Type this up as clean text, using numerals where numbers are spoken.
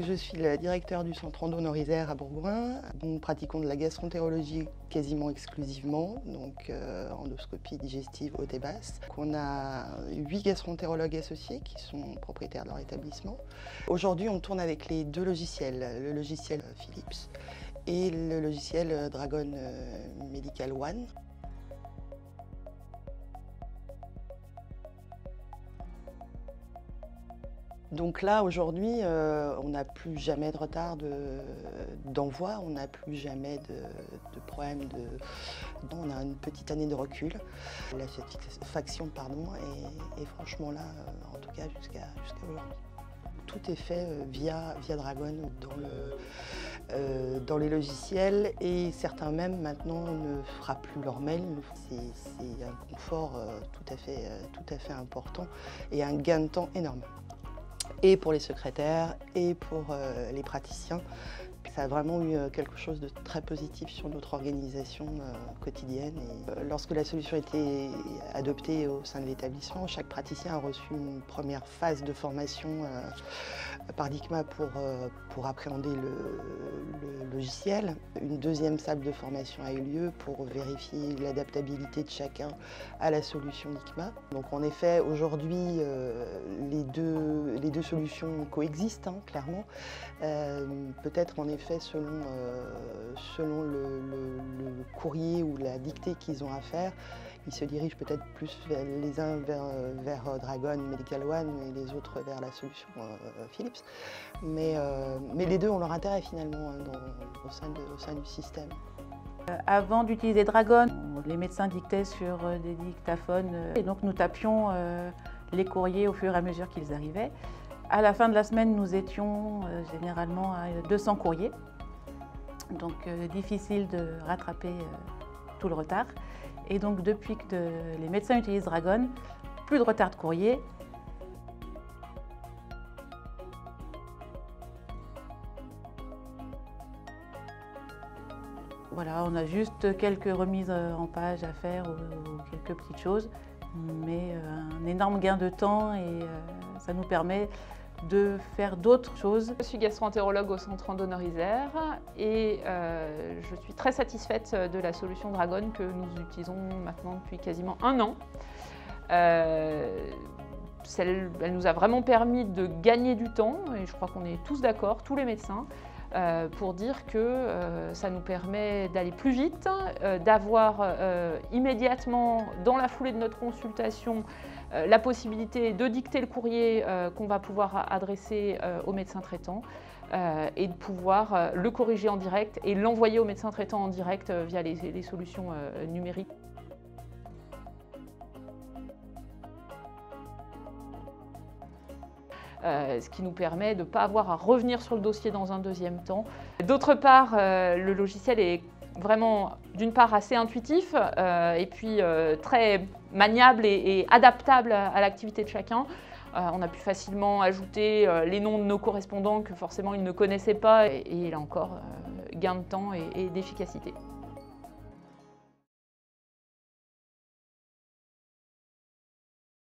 Je suis le directeur du centre Endo-Nord-Isère à Bourgoin. Nous pratiquons de la gastroentérologie quasiment exclusivement, donc endoscopie digestive haute et basse. On a 8 gastroentérologues associés qui sont propriétaires de leur établissement. Aujourd'hui, on tourne avec les deux logiciels, le logiciel Philips et le logiciel Dragon Medical One. Donc là, aujourd'hui, on n'a plus jamais de retard d'envoi, on n'a plus jamais de problème on a une petite année de recul. La satisfaction, est franchement là, en tout cas jusqu'à aujourd'hui. Tout est fait via Dragon dans les logiciels et certains même maintenant ne fera plus leur mail. C'est un confort tout à fait important et un gain de temps énorme. Et pour les secrétaires et pour les praticiens. Ça a vraiment eu quelque chose de très positif sur notre organisation quotidienne. Et, lorsque la solution a été adoptée au sein de l'établissement, chaque praticien a reçu une première phase de formation par DICMA pour appréhender le logiciel. Une deuxième salle de formation a eu lieu pour vérifier l'adaptabilité de chacun à la solution DICMA. Donc en effet, aujourd'hui, les deux solutions coexistent, clairement. Peut-être en effet selon le courrier ou la dictée qu'ils ont à faire, ils se dirigent peut-être plus les uns vers Dragon Medical One et les autres vers la solution Philips. Mais les deux ont leur intérêt finalement au sein du système. Avant d'utiliser Dragon, les médecins dictaient sur des dictaphones et donc nous tapions les courriers au fur et à mesure qu'ils arrivaient. À la fin de la semaine, nous étions généralement à 200 courriers, donc difficile de rattraper tout le retard. Et donc depuis que les médecins utilisent Dragon, plus de retard de courrier. Voilà, on a juste quelques remises en page à faire ou quelques petites choses, mais un énorme gain de temps et ça nous permet de faire d'autres choses. Je suis gastro-entérologue au centre Endo-Nord-Isère et je suis très satisfaite de la solution Dragon que nous utilisons maintenant depuis quasiment 1 an. Elle nous a vraiment permis de gagner du temps et je crois qu'on est tous d'accord, tous les médecins, pour dire que ça nous permet d'aller plus vite, d'avoir immédiatement, dans la foulée de notre consultation, la possibilité de dicter le courrier qu'on va pouvoir adresser au médecin traitant et de pouvoir le corriger en direct et l'envoyer au médecin traitant en direct via les solutions numériques. Ce qui nous permet de ne pas avoir à revenir sur le dossier dans un deuxième temps. D'autre part, le logiciel est vraiment, d'une part, assez intuitif et puis très maniable et adaptable à l'activité de chacun. On a pu facilement ajouter les noms de nos correspondants que forcément ils ne connaissaient pas et là encore, gain de temps et d'efficacité.